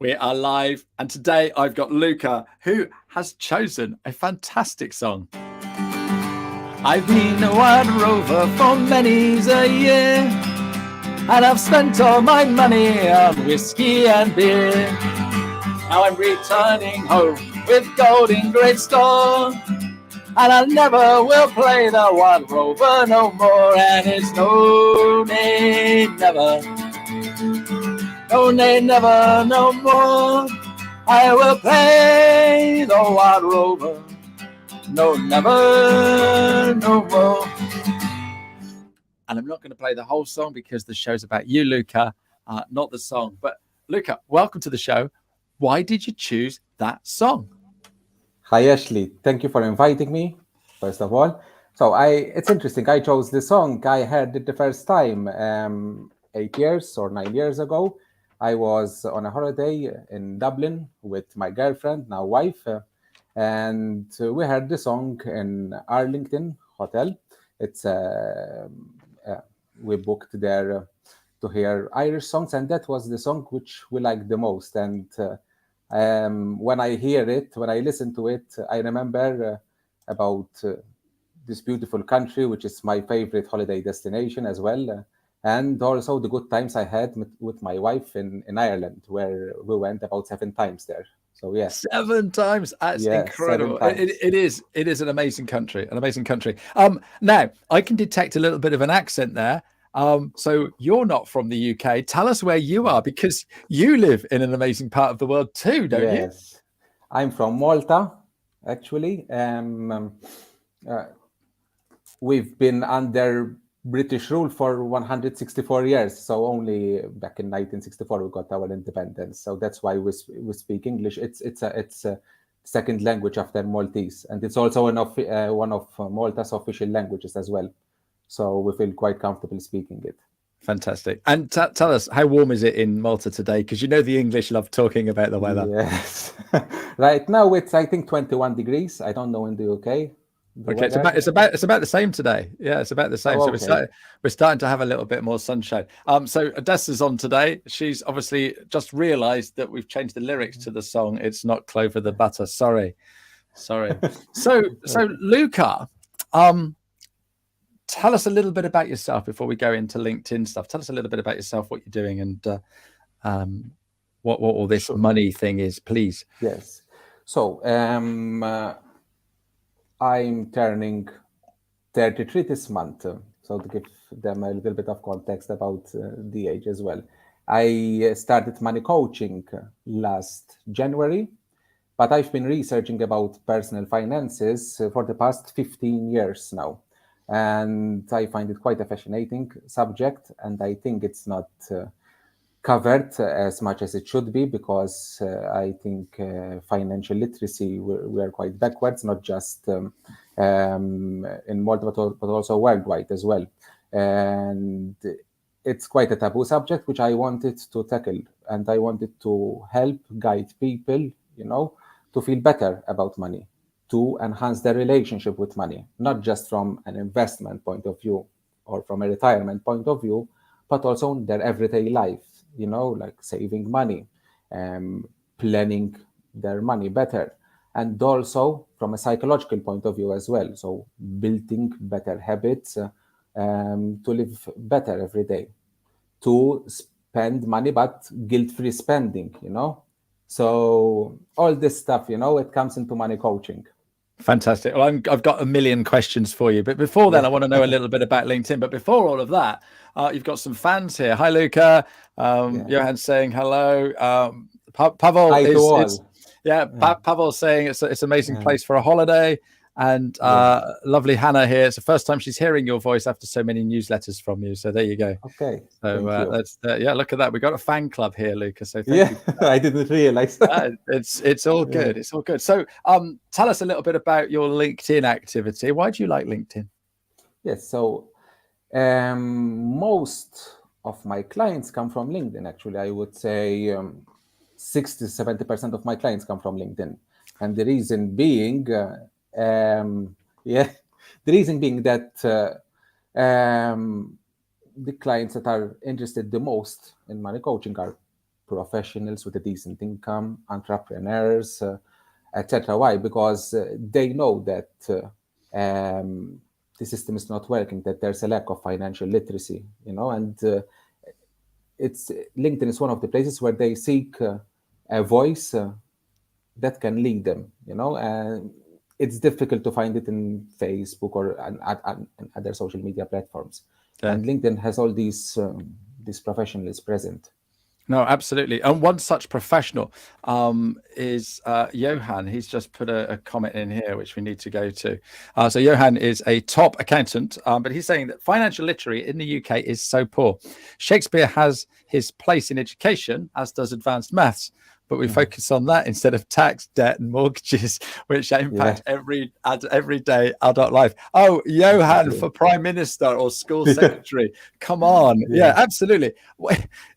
We are live, and today I've got Luca, who has chosen a fantastic song. I've been a wild rover for many's a year, and I've spent all my money on whiskey and beer. Now I'm returning home with gold in great store, and I never will play the wild rover no more. And it's no, nay, never. No, nay, never, no more. I will play the wild rover. No, never, no more. And I'm not going to play the whole song because the show's about you, Luca, not the song. But Luca, welcome to the show. Why did you choose that song? Hi, Ashley. Thank you for inviting me, first of all. It's interesting. I chose the song. I heard it the first time 8 years or 9 years ago. I was on a holiday in Dublin with my girlfriend, now wife, and we heard the song in Arlington Hotel. It's we booked there to hear Irish songs, and that was the song which we liked the most. And when I hear it, when I listen to it, I remember about this beautiful country, which is my favorite holiday destination as well. And also the good times I had with my wife in Ireland, where we went about 7 times there. So yeah, 7 times. That's yeah, incredible. 7 times. It is an amazing country, an amazing country. Now I can detect a little bit of an accent there. So you're not from the UK. Tell us where you are, because you live in an amazing part of the world too, don't you? Yes, I'm from Malta, actually. We've been under British rule for 164 years. So only back in 1964 we got our independence. So that's why we speak English. It's a second language after Maltese, and it's also one of Malta's official languages as well. So we feel quite comfortable speaking it. Fantastic. And tell us, how warm is it in Malta today? Because you know the English love talking about the weather. Yes. Right now it's, I think, 21 degrees. I don't know in the UK. Okay, it's about the same today. Yeah, it's about the same. Oh, So okay. we're starting to have a little bit more sunshine. So Odessa's on today. She's obviously just realised that we've changed the lyrics to the song. It's not Clover the butter. Sorry. So Luca, tell us a little bit about yourself before we go into LinkedIn stuff. Tell us a little bit about yourself, what you're doing, and what all this money thing is, please. Yes. So I'm turning 33 this month. So to give them a little bit of context about the age as well. I started money coaching last January, but I've been researching about personal finances for the past 15 years now. And I find it quite a fascinating subject, and I think it's not covered as much as it should be, because I think financial literacy, we are quite backwards, not just in Malta, but also worldwide as well. And it's quite a taboo subject, which I wanted to tackle, and I wanted to help guide people, to feel better about money, to enhance their relationship with money, not just from an investment point of view or from a retirement point of view, but also in their everyday life, like saving money, planning their money better, and also from a psychological point of view as well. So building better habits to live better every day, to spend money, but guilt-free spending, So all this stuff, it comes into money coaching. Fantastic. Well, I've got a million questions for you, but before then, Yeah. I want to know a little bit about LinkedIn. But before all of that, you've got some fans here. Hi, Luca. Johan saying hello. Pavel Hi to all. Pavel's saying it's an amazing place for a holiday. And lovely Hannah here. It's the first time she's hearing your voice after so many newsletters from you. So there you go. Okay. So that's look at that. We got a fan club here, Luca. So thank you. I didn't realize. It's all good. It's all good. So tell us a little bit about your LinkedIn activity. Why do you like LinkedIn? Yes. So most of my clients come from LinkedIn. Actually, I would say 60-70% of my clients come from LinkedIn, and the reason being, the reason being that the clients that are interested the most in money coaching are professionals with a decent income, entrepreneurs, etc. Why? Because they know that the system is not working, that there's a lack of financial literacy, and it's LinkedIn is one of the places where they seek a voice that can lead them, and it's difficult to find it in Facebook or and other social media platforms. Yeah. And LinkedIn has all these professionals present. No, absolutely. And one such professional is Johan. He's just put a comment in here, which we need to go to. So Johan is a top accountant, but he's saying that financial literacy in the UK is so poor. Shakespeare has his place in education, as does advanced maths, but we focus on that instead of tax, debt, and mortgages, which impact everyday adult life. Oh, Johan for Prime Minister or school secretary. Come on. Yeah, absolutely.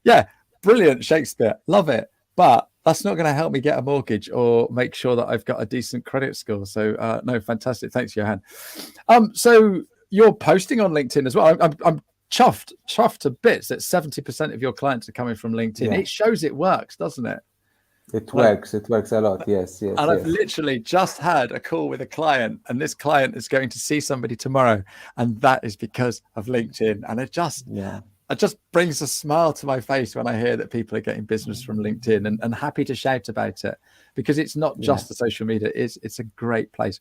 Yeah. Brilliant, Shakespeare. Love it. But that's not going to help me get a mortgage or make sure that I've got a decent credit score. So no, fantastic. Thanks, Johan. So you're posting on LinkedIn as well. I'm chuffed to bits that 70% of your clients are coming from LinkedIn. It shows it works, doesn't it? It works a lot. Yes. And I've literally just had a call with a client, and this client is going to see somebody tomorrow, and that is because of LinkedIn. And it just brings a smile to my face when I hear that people are getting business from LinkedIn, and happy to shout about it, because it's not just the social media, it's a great place.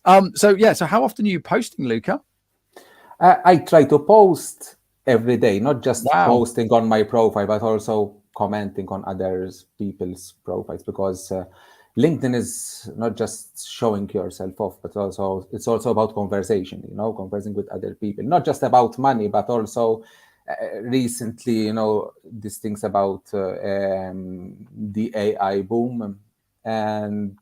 So how often are you posting, Luca? I try to post every day, not just posting on my profile, but also commenting on others people's profiles, because LinkedIn is not just showing yourself off, but it's also about conversation, conversing with other people, not just about money, but also recently, these things about the AI boom, and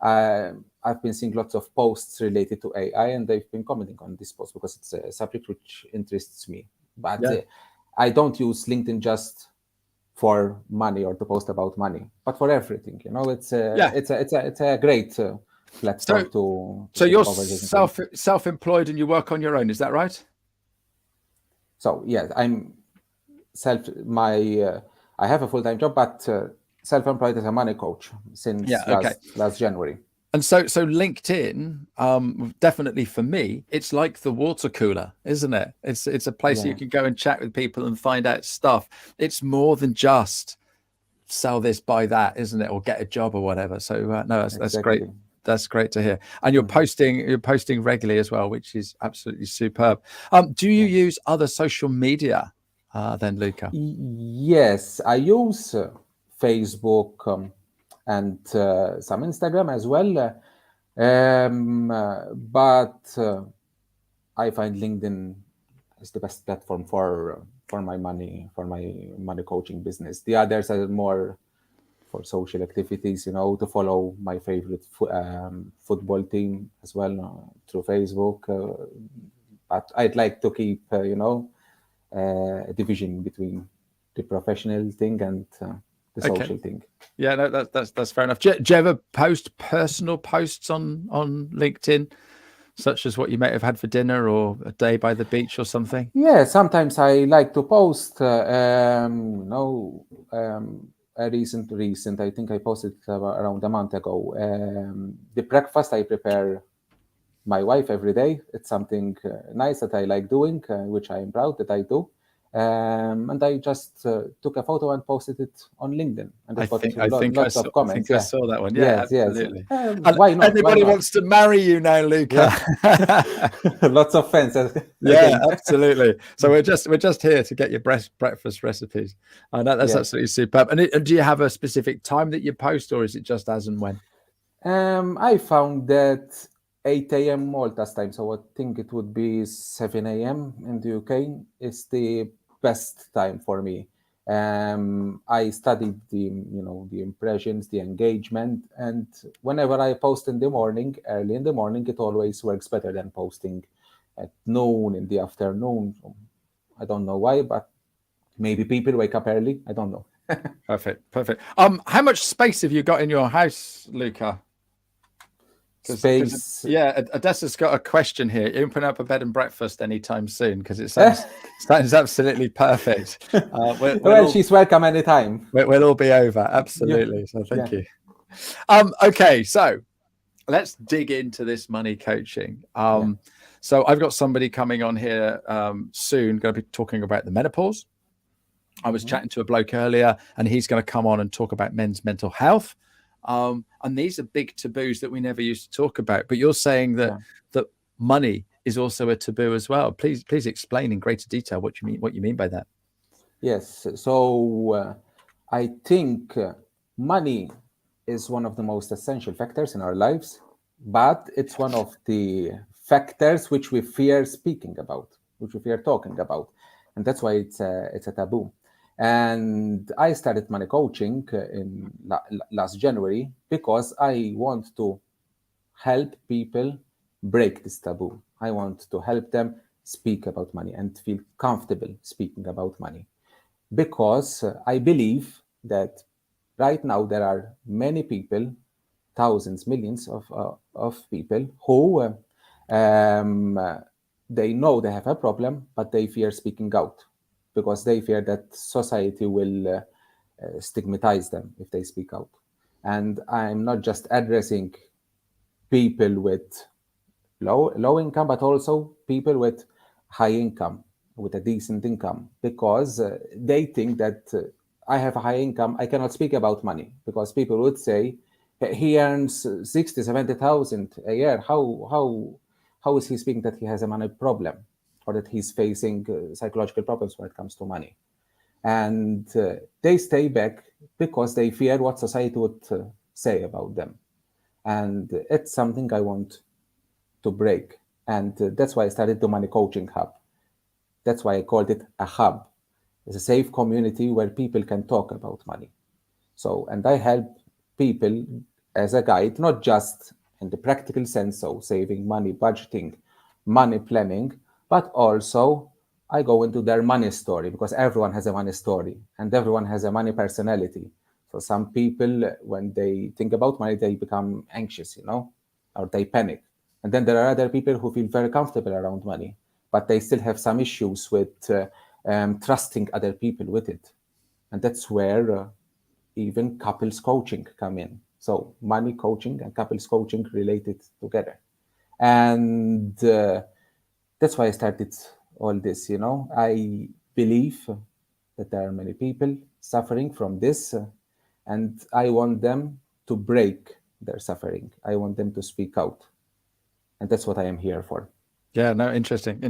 I've been seeing lots of posts related to AI, and they've been commenting on this post because it's a subject which interests me. But I don't use LinkedIn just for money or to post about money, but for everything. It's a great platform So you're self-employed and you work on your own, is that right? So yes, I'm I have a full-time job, but self-employed as a money coach since last January. And so LinkedIn, definitely for me, it's like the water cooler, isn't it? It's a place you can go and chat with people and find out stuff. It's more than just sell this, buy that, isn't it? Or get a job or whatever. So that's great. That's great to hear. And you're posting regularly as well, which is absolutely superb. Do you use other social media then, Luca? Yes, I use Facebook and some Instagram as well. But I find LinkedIn is the best platform for my money coaching business. The others are more for social activities, to follow my favorite football team as well through Facebook. But I'd like to keep, a division between the professional thing and the social thing. Yeah, no, that's fair enough. Do you ever post personal posts on LinkedIn, such as what you might have had for dinner or a day by the beach or something? Yeah, sometimes I like to post. A recent, I think I posted around a month ago. The breakfast I prepare my wife every day. It's something nice that I like doing, which I am proud that I do. And I just took a photo and posted it on LinkedIn, and I think I saw that one. Yeah, absolutely. Why not? Anybody wants to marry you now, Luca? Lots of fans. Yeah, absolutely. So we're just here to get your breakfast recipes. That's absolutely superb. And do you have a specific time that you post, or is it just as and when? I found that 8 a.m. Malta's time, so I think it would be 7 a.m. in the UK is the best time for me. I studied the impressions, the engagement, and whenever I post in the morning, early in the morning, it always works better than posting at noon in the afternoon. So I don't know why, but maybe people wake up early. I don't know. Perfect. How much space have you got in your house, Luca? space. Yeah, Odessa's got a question here. You open up a bed and breakfast anytime soon? Because it sounds absolutely perfect. Well, she's welcome anytime. We'll all be over. Absolutely. So thank you. Okay, so let's dig into this money coaching. So I've got somebody coming on here soon, going to be talking about the menopause. I was chatting to a bloke earlier, and he's going to come on and talk about men's mental health. And these are big taboos that we never used to talk about. But you're saying that money is also a taboo as well. Please explain in greater detail what you mean by that. Yes. So I think money is one of the most essential factors in our lives, but it's one of the factors which we fear speaking about, which we fear talking about, and that's why it's a taboo. And I started money coaching in last January because I want to help people break this taboo. I want to help them speak about money and feel comfortable speaking about money, because I believe that right now there are many people, thousands, millions of people who they know they have a problem, but they fear speaking out because they fear that society will stigmatize them if they speak out. And I'm not just addressing people with low income, but also people with high income, with a decent income, because they think that I have a high income, I cannot speak about money, because people would say he earns 60, 70,000 a year. How is he speaking that he has a money problem, or that he's facing psychological problems when it comes to money? And they stay back because they fear what society would say about them. And it's something I want to break. And that's why I started the Money Coaching Hub. That's why I called it a hub. It's a safe community where people can talk about money. So, and I help people as a guide, not just in the practical sense, so saving money, budgeting, money planning, but also I go into their money story, because everyone has a money story and everyone has a money personality. So some people, when they think about money, they become anxious, or they panic. And then there are other people who feel very comfortable around money, but they still have some issues with trusting other people with it. And that's where even couples coaching come in. So money coaching and couples coaching related together. And that's why I started all this. I believe that there are many people suffering from this, and I want them to break their suffering. I want them to speak out. And that's what I am here for. Yeah, no, interesting.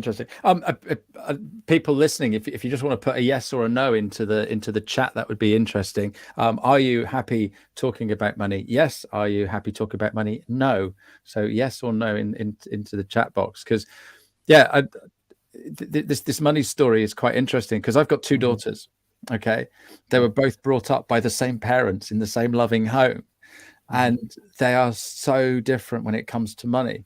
People listening, if you just want to put a yes or a no into the chat, that would be interesting. Are you happy talking about money? Yes. Are you happy talking about money? No. So yes or no into the chat box, because this money story is quite interesting, because I've got two daughters. Okay, they were both brought up by the same parents in the same loving home, and they are so different when it comes to money.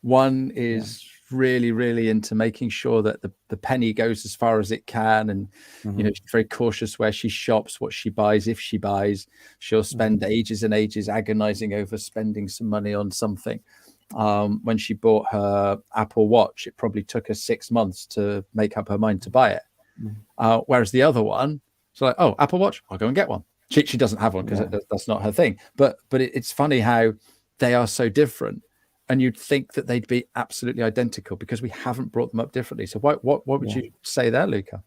One is really, really into making sure that the penny goes as far as it can. And, she's very cautious where she shops, what she buys. If she buys, she'll spend ages and ages agonizing over spending some money on something. When she bought her Apple Watch, it probably took her 6 months to make up her mind to buy it. Whereas the other one, she's like, oh, Apple Watch, I'll go and get one. She doesn't have one because that's not her thing. But it's funny how they are so different. And you'd think that they'd be absolutely identical because we haven't brought them up differently. So what would you say there, Luca?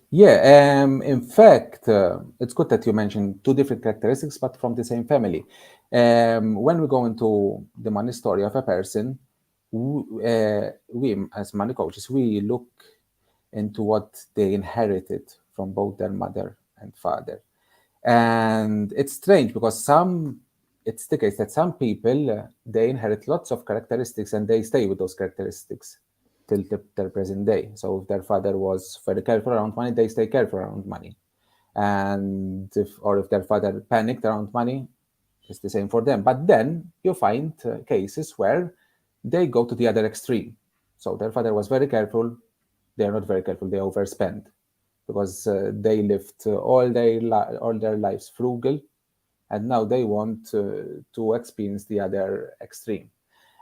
Yeah, in fact, it's good that you mentioned two different characteristics, but from the same family. When we go into the money story of a person, we as money coaches, we look into what they inherited from both their mother and father. And it's strange because it's the case that some people, they inherit lots of characteristics and they stay with those characteristics till their present day. So if their father was very careful around money, they stay careful around money. And if their father panicked around money, it's the same for them. But then you find cases where they go to the other extreme. So their father was very careful, they're not very careful, they overspend because they lived all their lives frugal, and now they want to experience the other extreme.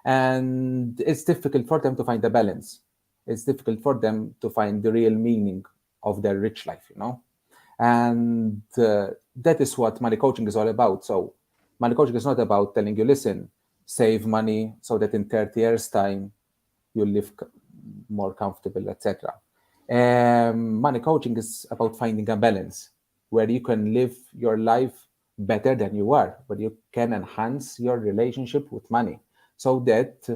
And it's difficult for them to find a balance. It's difficult for them to find the real meaning of their rich life, and that is what money coaching is all about. So money coaching is not about telling you, listen, save money so that in 30 years time you'll live more comfortable, etc. Money coaching is about finding a balance where you can live your life better than you are, where you can enhance your relationship with money so that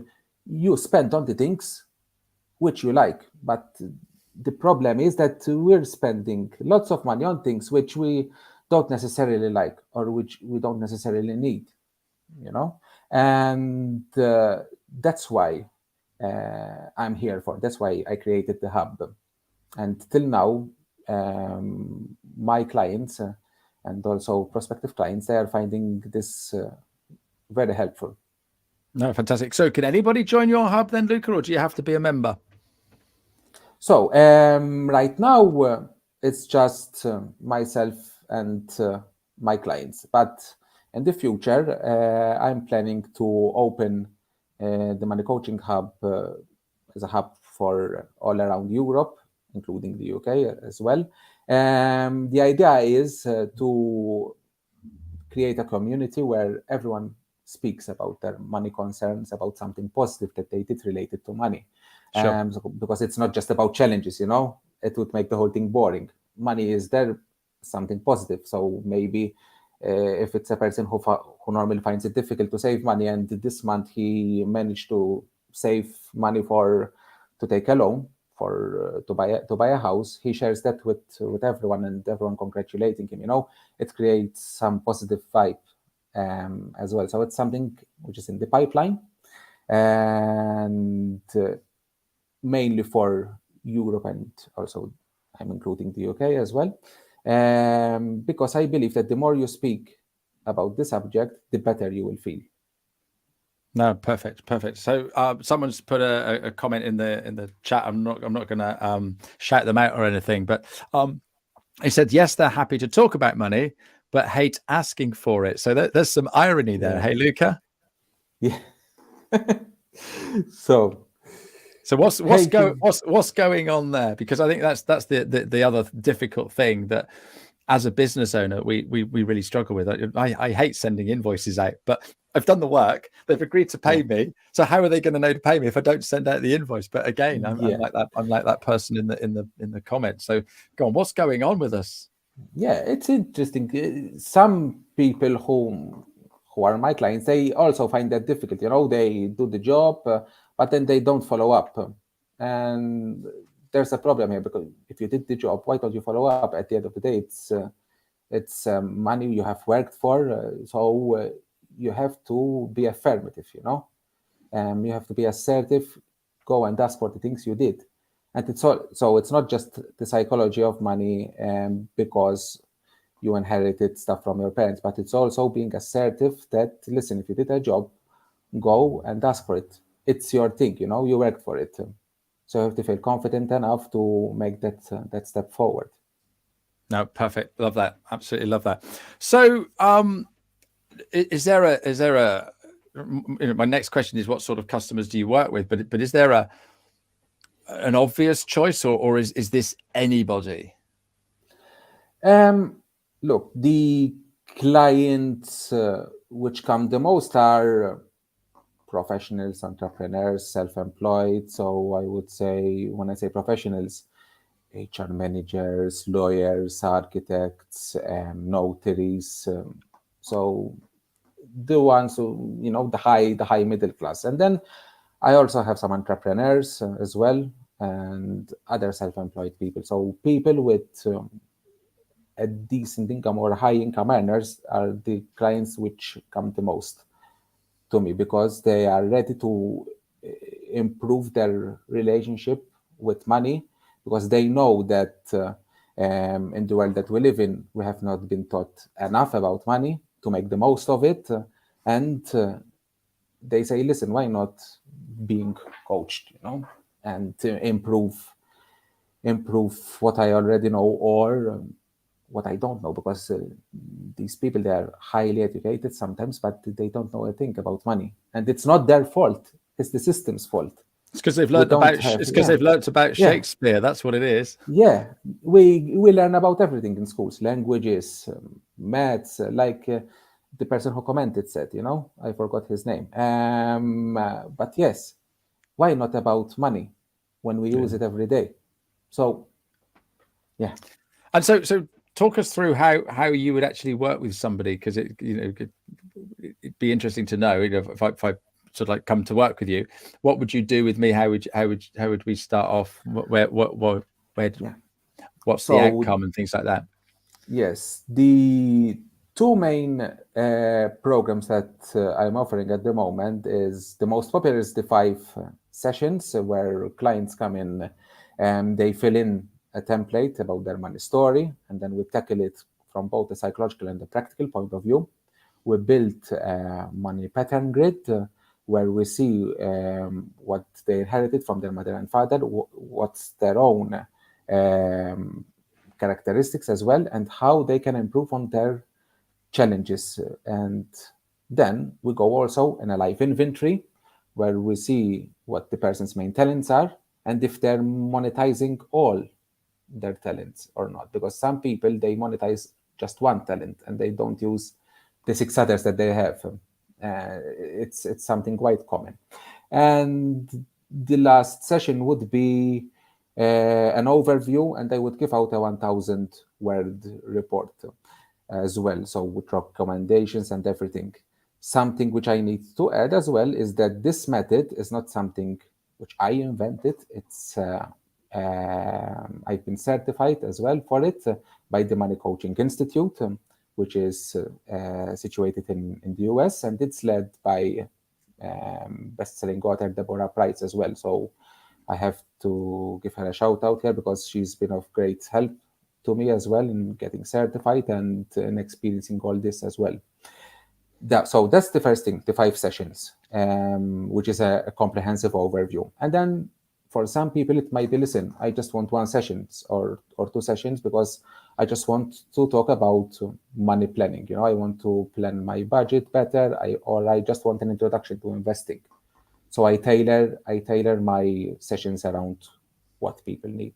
you spend on the things which you like. But the problem is that we're spending lots of money on things which we don't necessarily like or which we don't necessarily need, and that's why I'm here for. That's why I created the hub. And till now, my clients and also prospective clients, they are finding this very helpful. No, fantastic. So can anybody join your hub then, Luca, or do you have to be a member? So right now, it's just myself and my clients. But in the future, I'm planning to open the Money Coaching Hub as a hub for all around Europe, including the UK as well. The idea is to create a community where everyone speaks about their money concerns, about something positive that they did related to money. Sure. Because it's not just about challenges, it would make the whole thing boring. Money is there, something positive. So maybe if it's a person who normally finds it difficult to save money, and this month he managed to save money to take a loan for to buy a house, he shares that with everyone, and everyone congratulating him. It creates some positive vibe as well. So it's something which is in the pipeline, and mainly for Europe, and also I'm including the UK as well, because I believe that the more you speak about the subject, the better you will feel. No, perfect. So someone's put a comment in the chat. I'm not going to shout them out or anything, but he said yes, they're happy to talk about money, but hate asking for it. So there's some irony there. Yeah. Hey, Luca. Yeah. So what's going on there? Because I think that's the other difficult thing that as a business owner we really struggle with. I hate sending invoices out, but I've done the work. They've agreed to pay me. So how are they going to know to pay me if I don't send out the invoice? But again, I'm like that. I'm like that person in the comments. So go on. What's going on with us? Yeah, it's interesting. Some people who are my clients, they also find that difficult. They do the job, but then they don't follow up, and there's a problem here, because if you did the job, why don't you follow up? At the end of the day, it's money you have worked for, so you have to be affirmative. You have to be assertive. Go and ask for the things you did. And so it's not just the psychology of money because you inherited stuff from your parents, but it's also being assertive that, listen, if you did a job, go and ask for it. It's your thing, you worked for it. So you have to feel confident enough to make that step forward. No, perfect. Love that. Absolutely love that. So is there a my next question is, what sort of customers do you work with? But is there an obvious choice, or is this anybody? Look, the clients which come the most are professionals, entrepreneurs, self-employed. So I would say, when I say professionals, HR managers, lawyers, architects, notaries. So the ones who, the high middle class. And then I also have some entrepreneurs as well, and other self-employed people. So people with a decent income or high income earners are the clients which come the most to me, because they are ready to improve their relationship with money, because they know that in the world that we live in, we have not been taught enough about money to make the most of it. And they say, listen, why not being coached, and improve what I already know, or what I don't know, because these people, they are highly educated sometimes, but they don't know a thing about money, and it's not their fault. It's the system's fault. It's because they've We learnt don't about. have, It's because they've learnt about yeah, Shakespeare. That's what it is. yeah. We learn about everything in schools, languages, maths. The person who commented said, I forgot his name. But yes, why not about money when we use it every day? So, yeah. And so talk us through how you would actually work with somebody, because it'd be interesting to know. If I sort of like come to work with you, what would you do with me? How would we start off? Where Yeah. what's the So, outcome and things like that? yes, the two main programs that I'm offering at the moment is the most popular is the 5 sessions where clients come in and they fill in a template about their money story, and then we tackle it from both the psychological and the practical point of view. We built a money pattern grid where we see what they inherited from their mother and father, what's their own characteristics as well, and how they can improve on their challenges. And then we go also in a life inventory where we see what the person's main talents are and if they're monetizing all their talents or not. Because some people, they monetize just one talent and they don't use the 6 others that they have. It's something quite common. And the last session would be an overview, and I would give out a 1,000 word report as well, so with recommendations and everything. Something which I need to add as well is that this method is not something which I invented. It's I've been certified as well for it by the Money Coaching Institute, which is situated in the US, and it's led by best-selling author Deborah Price as well. So I have to give her a shout out here because she's been of great help to me as well in getting certified and in experiencing all this as well. So that's the first thing, the 5 sessions, which is a comprehensive overview. And then for some people, it might be, listen, I just want 1 session or 2 sessions because I just want to talk about money planning. I want to plan my budget better, or I just want an introduction to investing. So I tailor my sessions around what people need.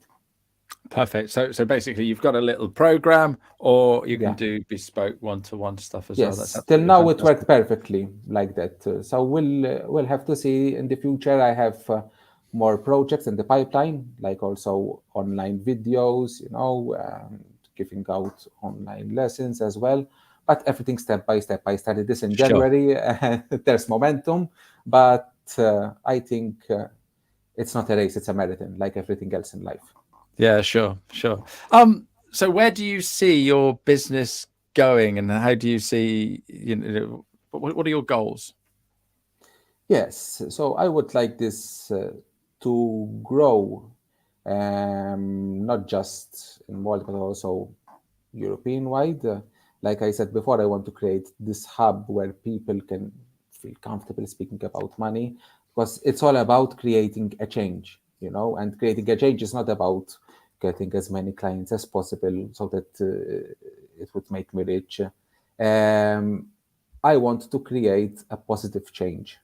Perfect. So basically, you've got a little program, or you can Yeah. do bespoke one-to-one stuff as well. That's Yes. Till absolutely now, it fantastic. worked perfectly like that. So we'll have to see in the future. I have more projects in the pipeline, like also online videos. Giving out online lessons as well. But everything step by step. I started this in Sure. January. There's momentum, but I think it's not a race; it's a marathon, like everything else in life. Yeah, sure. So where do you see your business going, and how do you see, what are your goals? Yes, so I would like this to grow, not just in world, but also European wide. Like I said before, I want to create this hub where people can feel comfortable speaking about money, because it's all about creating a change, and creating a change is not about getting as many clients as possible so that it would make me rich. I want to create a positive change.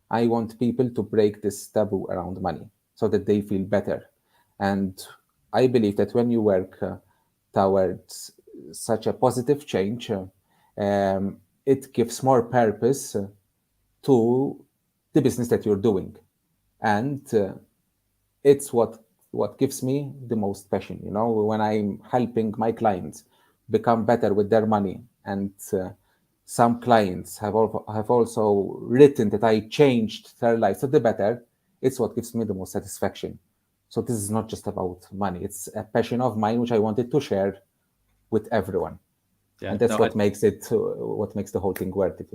I want people to break this taboo around money so that they feel better. And I believe that when you work towards such a positive change, it gives more purpose to the business that you're doing. And it's what gives me the most passion, when I'm helping my clients become better with their money. And some clients have also written that I changed their lives for the better. It's what gives me the most satisfaction. So this is not just about money, it's a passion of mine which I wanted to share with everyone. Yeah, And that's no, what makes the whole thing worth it.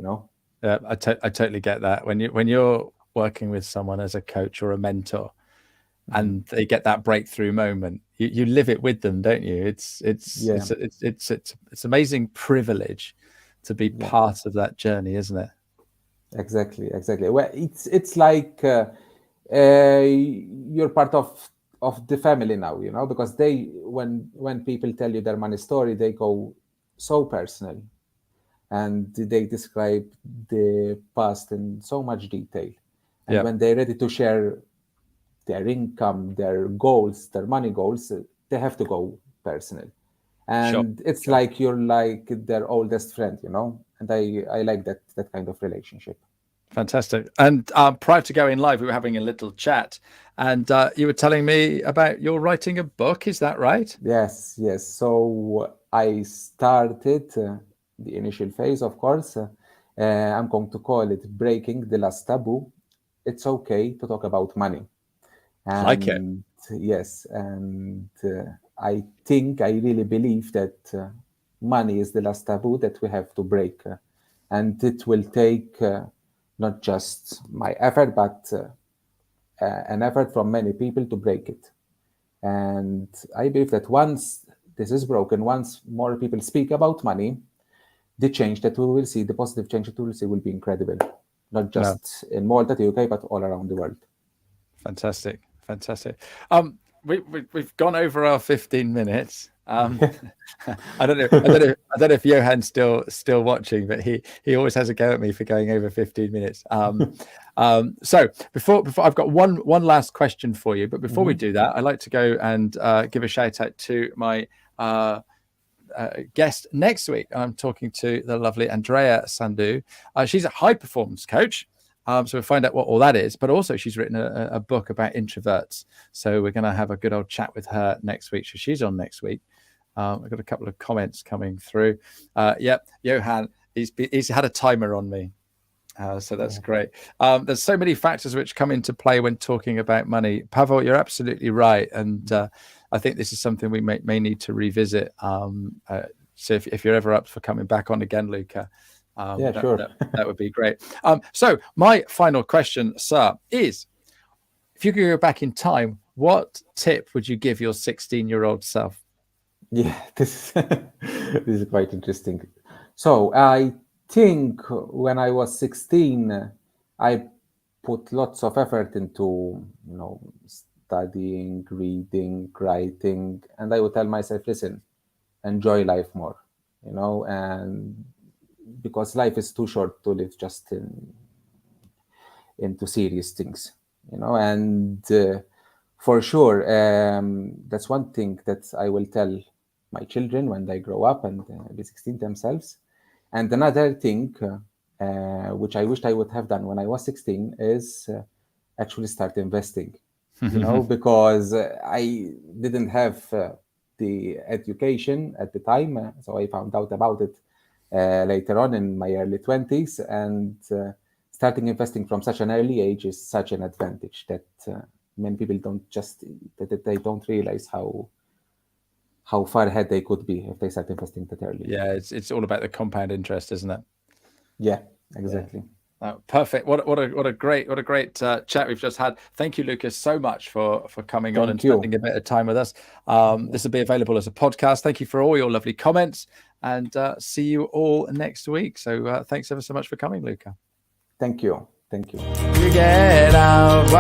I totally get that. When you're working with someone as a coach or a mentor, and they get that breakthrough moment, you live it with them, don't you? Yeah. It's amazing privilege to be Yeah. part of that journey, isn't it? Exactly. Well, it's like you're part of the family now, because when people tell you their money story, they go so personal. and they describe the past in so much detail. And Yeah. when they're ready to share their income, their goals, their money goals, they have to go personal. And it's Sure. like you're like their oldest friend, and I like that kind of relationship. Fantastic. And prior to going live, we were having a little chat, and you were telling me about you're writing a book. Is that right? Yes. So I started the initial phase, of course. I'm going to call it Breaking the Last Taboo. It's okay to talk about money. I like it. And yes, and I think, I really believe that money is the last taboo that we have to break. And it will take not just my effort, but an effort from many people to break it. And I believe that once this is broken, once more people speak about money, the change that we will see, the positive change that we will see, will be incredible. Not No. just in Malta, the UK, but all around the world. Fantastic. We've gone over our 15 minutes. I don't know if Johan's still watching, but he always has a go at me for going over 15 minutes. So before I've got one last question for you, but before we do that, I'd like to go and give a shout out to my guest next week. I'm talking to the lovely Andrea Sandu. She's a high performance coach. So we'll find out what all that is, but also she's written a book about introverts. So we're going to have a good old chat with her next week. So she's on next week. I've got a couple of comments coming through. Yep, Johan, he's had a timer on me. So that's great. There's so many factors which come into play when talking about money. Pavel, you're absolutely right. And I think this is something we may need to revisit. So if you're ever up for coming back on again, Luca, Sure. That would be great. So my final question, sir, is if you could go back in time, what tip would you give your 16-year-old self? Yeah, this is quite interesting. So I think when I was 16, I put lots of effort into, studying, reading, writing, and I would tell myself, listen, enjoy life more, and because life is too short to live just into serious things, and for sure, that's one thing that I will tell my children when they grow up and be 16 themselves. And another thing, which I wished I would have done when I was 16, is actually start investing, because I didn't have the education at the time. So I found out about it later on in my early 20s. And starting investing from such an early age is such an advantage that many people that they don't realize how far ahead they could be if they start investing that early. Yeah, it's all about the compound interest, isn't it? Yeah, exactly. Yeah. Perfect. What a great chat we've just had. Thank you, Lucas, so much for coming on and spending a bit of time with us. This will be available as a podcast. Thank you for all your lovely comments, and see you all next week. So thanks ever so much for coming, Luca. Thank you. You get out.